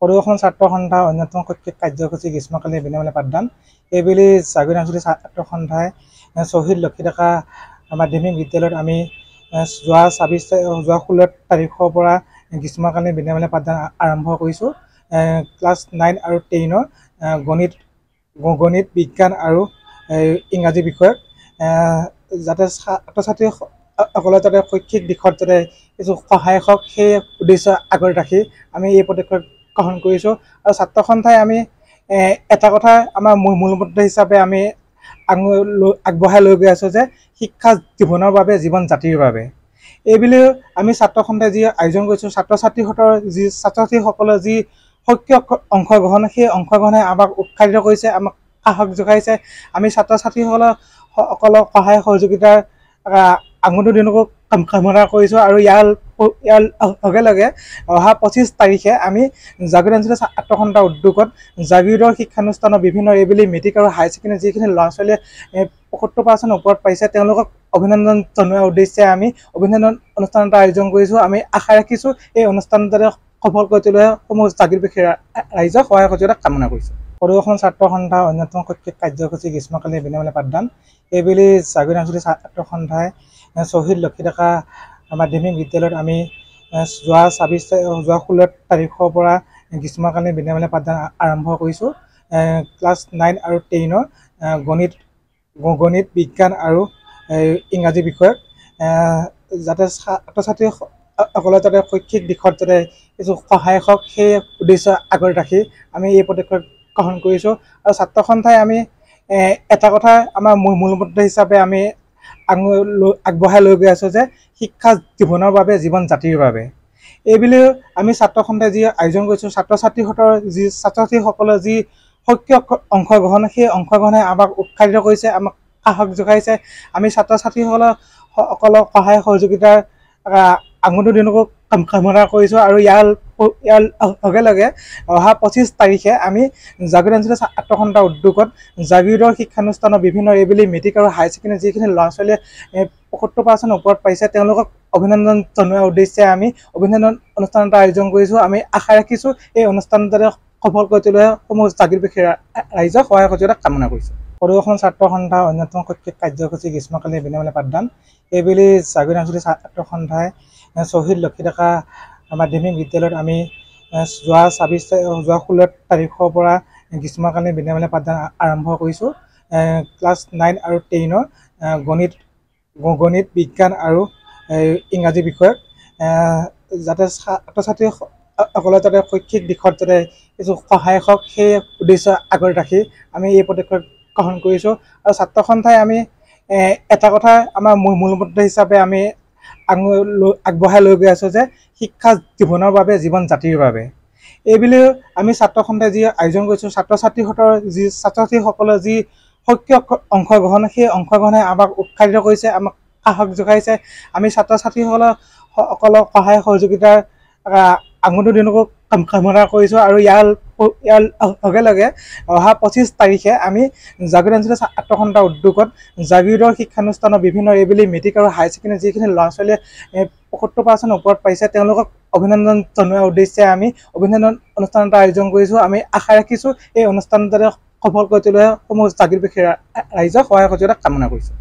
পৰিৱেশন ছাত্ৰ সন্থাৰ অন্যতম শৈক্ষিক কাৰ্যসূচী গ্ৰীষ্মকালীন বিনামূলীয়া পাঠদান। এইবেলি জাগৰণ আঞ্চলিক ছাত্ৰ সন্থাই শ্বহীদ লক্ষী ডেকা মাধ্যমিক বিদ্যালয়ত আমি যোৱা 16 তাৰিখৰ পৰা গ্ৰীষ্মকালীন বিনামূলীয়া পাঠদান আৰম্ভ কৰিছোঁ। ক্লাছ 9 আৰু 10ৰ গণিত বিজ্ঞান আৰু ইংৰাজী বিষয়ত যাতে ছাত্ৰ ছাত্ৰীসকলে যাতে শৈক্ষিক দিশত যাতে কিছু সহায় হওক, সেই উদ্দেশ্য আগত ৰাখি আমি এই পদক্ষেপ গ্ৰহণ কৰিছোঁ। আৰু ছাত্ৰ সন্থাই আমি এটা কথা আমাৰ মূলমন্ত্ৰ হিচাপে আমি আগবঢ়াই লৈ গৈ আছোঁ যে শিক্ষা জীৱনৰ বাবে, জীৱন জাতিৰ বাবে। এইবুলিও আমি ছাত্ৰ সন্থাই যি আয়োজন কৰিছোঁ, ছাত্ৰ ছাত্ৰীসকলৰ যি সক্ৰিয় অংশগ্ৰহণ, সেই অংশগ্ৰহণে আমাক উৎসাহিত কৰিছে, আমাক সাহস যোগাইছে। আমি ছাত্ৰ ছাত্ৰীসকলক সহায় সহযোগিতাৰ আঙুলি দিনকো কামনা কৰিছোঁ। আৰু ইয়াৰ লগে লগে অহা 25 তাৰিখে আমি জাগৰণ আঞ্চলিক ছাত্ৰ সন্থাৰ উদ্যোগত জাগীৰোডৰ শিক্ষানুষ্ঠানৰ বিভিন্ন এইবেলি মেট্ৰিক আৰু হায়াৰ ছেকেণ্ডেৰী যিখিনি ল'ৰা ছোৱালীয়ে 75% ওপৰত পাইছে, তেওঁলোকক অভিনন্দন জনোৱাৰ উদ্দেশ্যে আমি অভিনন্দন অনুষ্ঠান এটা আয়োজন কৰিছোঁ। আমি আশা ৰাখিছোঁ এই অনুষ্ঠান যাতে সফল কৰি তোলে সমূহ জাগীৰবাসী ৰাইজক সহায় সহযোগিতা কামনা কৰিছোঁ। পৰিৱেশন ছাত্ৰ সন্থাৰ অন্যতম শৈক্ষিক কাৰ্যসূচী গ্ৰীষ্মকালীন বিনামূলীয়া পাঠদান। এইবেলি জাগৰণ আঞ্চলিক ছাত্ৰ সন্থাই শ্বহীদ লক্ষী ডেকা মাধ্যমিক বিদ্যালয়ত আমি যোৱা 16 তাৰিখৰ পৰা গ্ৰীষ্মকালীন বিনামূলীয়া পাঠদান আৰম্ভ কৰিছোঁ। ক্লাছ 9 আৰু 10ৰ গণিত বিজ্ঞান আৰু ইংৰাজী বিষয়ত যাতে ছাত্ৰ ছাত্ৰীসকলে যাতে শৈক্ষিক দিশত যাতে কিছু সহায় হওক, সেই উদ্দেশ্য আগত ৰাখি আমি এই পদক্ষেপ গ্ৰহণ কৰিছোঁ। আৰু ছাত্ৰ সন্থাই আমি এটা কথা আমাৰ মূলমন্ত্ৰ হিচাপে আমি আগবঢ়াই লৈ গৈ আছোঁ যে শিক্ষা জীৱনৰ বাবে, জীৱন জাতিৰ বাবে। এইবুলিও আমি ছাত্ৰ সন্থাই যি আয়োজন কৰিছোঁ, ছাত্ৰ ছাত্ৰীসকলৰ যি সক্ৰিয় অংশগ্ৰহণ, সেই অংশগ্ৰহণে আমাক উৎসাহিত কৰিছে, আমাক সাহস যোগাইছে। আমি ছাত্ৰ ছাত্ৰীসকলক সহায় সহযোগিতাৰ আঙুলি দিনকো কামনা কৰিছোঁ। আৰু ইয়াৰ লগে লগে অহা 25 তাৰিখে আমি জাগৰণ আঞ্চলিক ছাত্ৰ সন্থাৰ উদ্যোগত জাগীৰোডৰ শিক্ষানুষ্ঠানৰ বিভিন্ন এইবেলি মেট্ৰিক আৰু হায়াৰ ছেকেণ্ডেৰী যিখিনি ল'ৰা ছোৱালীয়ে 75% ওপৰত পাইছে, তেওঁলোকক অভিনন্দন জনোৱাৰ উদ্দেশ্যে আমি অভিনন্দন অনুষ্ঠান এটা আয়োজন কৰিছোঁ। আমি আশা ৰাখিছোঁ এই অনুষ্ঠান যাতে সফল কৰি তোলে সমূহ জাগীৰবাসী ৰাইজক সহায় সহযোগিতা কামনা কৰিছোঁ। পৰিৱেশন ছাত্ৰ সন্থাৰ অন্যতম শৈক্ষিক কাৰ্যসূচী গ্ৰীষ্মকালীন বিনামূলীয়া পাঠদান। এইবেলি জাগৰণ আঞ্চলিক ছাত্ৰ সন্থাই শ্বহীদ লক্ষী ডেকা মাধ্যমিক বিদ্যালয়ত আমি যোৱা 16 তাৰিখৰ পৰা গ্ৰীষ্মকালীন বিনামূলীয়া পাঠদান আৰম্ভ কৰিছোঁ। ক্লাছ 9 আৰু 10ৰ গণিত বিজ্ঞান আৰু ইংৰাজী বিষয়ত যাতে ছাত্ৰ ছাত্ৰীসকলে যাতে শৈক্ষিক দিশত যাতে কিছু সহায় হওক, সেই উদ্দেশ্য আগত ৰাখি আমি এই পদক্ষেপ গ্ৰহণ কৰিছোঁ। আৰু ছাত্ৰ সন্থাই আমি এটা কথা আমাৰ মূলমন্ত্ৰ হিচাপে আমি আগবঢ়াই লৈ গৈ আছোঁ যে শিক্ষা জীৱনৰ বাবে, জীৱন জাতিৰ বাবে। এইবুলিও আমি ছাত্ৰ সন্থাই যি আয়োজন কৰিছোঁ, ছাত্ৰ ছাত্ৰীসকলৰ যি সক্ৰিয় অংশগ্ৰহণ, সেই অংশগ্ৰহণে আমাক উৎসাহিত কৰিছে, আমাক সাহস যোগাইছে। আমি ছাত্ৰ ছাত্ৰীসকলক সহায় সহযোগিতাৰ আঙুলি দিনকো কামনা কৰিছোঁ। আৰু ইয়াৰ লগে লগে অহা 25 তাৰিখে আমি জাগৰণ আঞ্চলিক ছাত্ৰ সন্থাৰ উদ্যোগত জাগীৰোডৰ শিক্ষানুষ্ঠানৰ বিভিন্ন এইবেলি মেট্ৰিক আৰু হায়াৰ ছেকেণ্ডেৰী যিখিনি ল'ৰা ছোৱালীয়ে 75% ওপৰত পাইছে, তেওঁলোকক অভিনন্দন জনোৱাৰ উদ্দেশ্যে আমি অভিনন্দন অনুষ্ঠান এটা আয়োজন কৰিছোঁ। আমি আশা ৰাখিছোঁ এই অনুষ্ঠান যাতে সফল কৰি তোলে সমূহ জাগীৰবাসী ৰাইজক সহায় সহযোগিতা কামনা কৰিছোঁ।